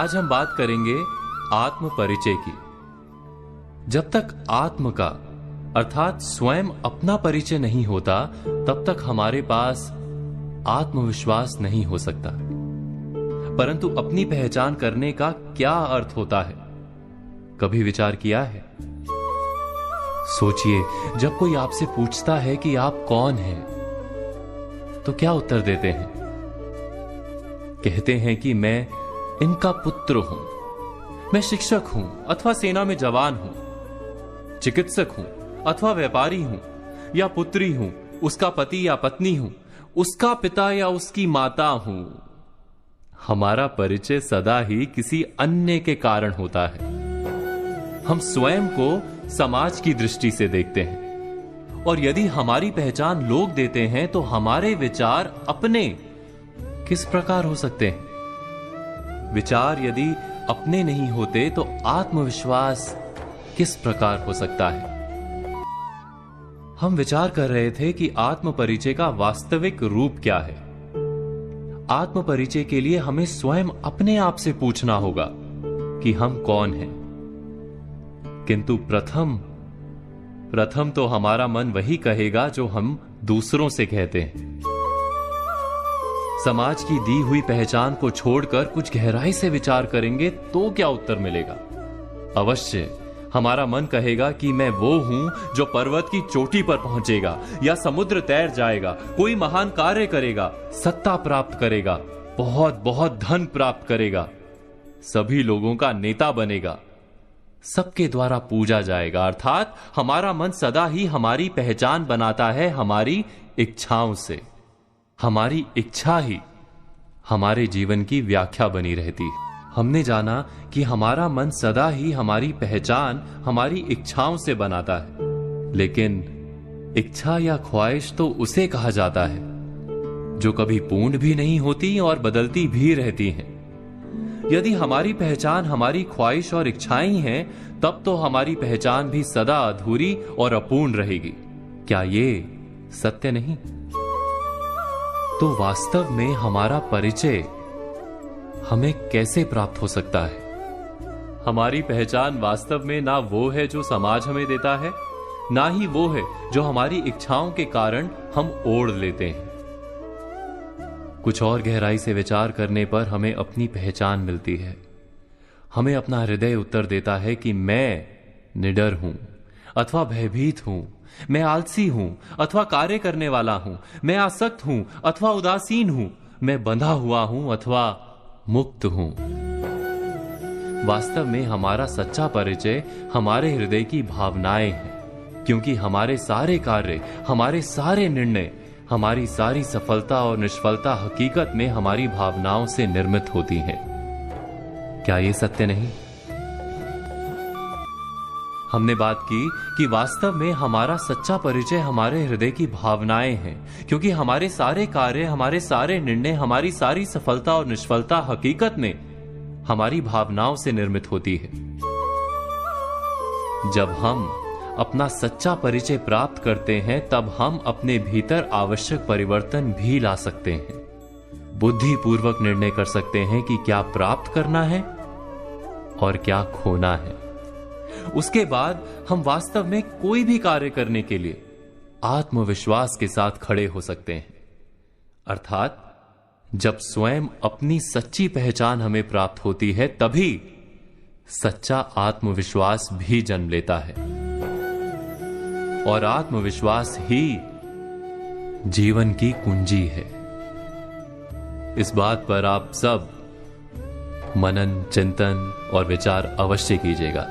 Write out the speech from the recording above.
आज हम बात करेंगे आत्म परिचय की। जब तक आत्म का अर्थात स्वयं अपना परिचय नहीं होता, तब तक हमारे पास आत्मविश्वास नहीं हो सकता। परंतु अपनी पहचान करने का क्या अर्थ होता है, कभी विचार किया है? सोचिए, जब कोई आपसे पूछता है कि आप कौन हैं, तो क्या उत्तर देते हैं? कहते हैं कि मैं इनका पुत्र हूं, मैं शिक्षक हूं अथवा सेना में जवान हूं, चिकित्सक हूं अथवा व्यापारी हूं, या पुत्री हूं, उसका पति या पत्नी हूं, उसका पिता या उसकी माता हूं। हमारा परिचय सदा ही किसी अन्य के कारण होता है। हम स्वयं को समाज की दृष्टि से देखते हैं, और यदि हमारी पहचान लोग देते हैं तो हमारे विचार अपने किस प्रकार हो सकते हैं? विचार यदि अपने नहीं होते तो आत्मविश्वास किस प्रकार हो सकता है? हम विचार कर रहे थे कि आत्म परिचय का वास्तविक रूप क्या है। आत्म परिचय के लिए हमें स्वयं अपने आप से पूछना होगा कि हम कौन हैं। किंतु प्रथम तो हमारा मन वही कहेगा जो हम दूसरों से कहते हैं। समाज की दी हुई पहचान को छोड़कर कुछ गहराई से विचार करेंगे तो क्या उत्तर मिलेगा? अवश्य हमारा मन कहेगा कि मैं वो हूं जो पर्वत की चोटी पर पहुंचेगा या समुद्र तैर जाएगा, कोई महान कार्य करेगा, सत्ता प्राप्त करेगा, बहुत बहुत धन प्राप्त करेगा, सभी लोगों का नेता बनेगा, सबके द्वारा पूजा जाएगा। अर्थात हमारा मन सदा ही हमारी पहचान बनाता है हमारी इच्छाओं से। हमारी इच्छा ही हमारे जीवन की व्याख्या बनी रहती है। हमने जाना कि हमारा मन सदा ही हमारी पहचान हमारी इच्छाओं से बनाता है, लेकिन इच्छा या ख्वाहिश तो उसे कहा जाता है जो कभी पूर्ण भी नहीं होती और बदलती भी रहती हैं। यदि हमारी पहचान हमारी ख्वाहिश और इच्छाएं ही हैं, तब तो हमारी पहचान भी सदा अधूरी और अपूर्ण रहेगी। क्या ये सत्य नहीं? तो वास्तव में हमारा परिचय हमें कैसे प्राप्त हो सकता है? हमारी पहचान वास्तव में ना वो है जो समाज हमें देता है, ना ही वो है जो हमारी इच्छाओं के कारण हम ओढ़ लेते हैं। कुछ और गहराई से विचार करने पर हमें अपनी पहचान मिलती है। हमें अपना हृदय उत्तर देता है कि मैं निडर हूं अथवा भयभीत हूं, मैं आलसी हूं अथवा कार्य करने वाला हूं, मैं आसक्त हूं अथवा उदासीन हूं, मैं बंधा हुआ हूं अथवा मुक्त हूं। वास्तव में हमारा सच्चा परिचय हमारे हृदय की भावनाएं हैं, क्योंकि हमारे सारे कार्य, हमारे सारे निर्णय, हमारी सारी सफलता और निष्फलता हकीकत में हमारी भावनाओं से निर्मित होती हैं। क्या यह सत्य नहीं? हमने बात की कि वास्तव में हमारा सच्चा परिचय हमारे हृदय की भावनाएं हैं, क्योंकि हमारे सारे कार्य, हमारे सारे निर्णय, हमारी सारी सफलता और निष्फलता हकीकत में हमारी भावनाओं से निर्मित होती है। जब हम अपना सच्चा परिचय प्राप्त करते हैं, तब हम अपने भीतर आवश्यक परिवर्तन भी ला सकते हैं। बुद्धिपूर्वक निर्णय कर सकते हैं कि क्या प्राप्त करना है और क्या खोना है। उसके बाद हम वास्तव में कोई भी कार्य करने के लिए आत्मविश्वास के साथ खड़े हो सकते हैं। अर्थात जब स्वयं अपनी सच्ची पहचान हमें प्राप्त होती है, तभी सच्चा आत्मविश्वास भी जन्म लेता है, और आत्मविश्वास ही जीवन की कुंजी है। इस बात पर आप सब मनन, चिंतन और विचार अवश्य कीजिएगा।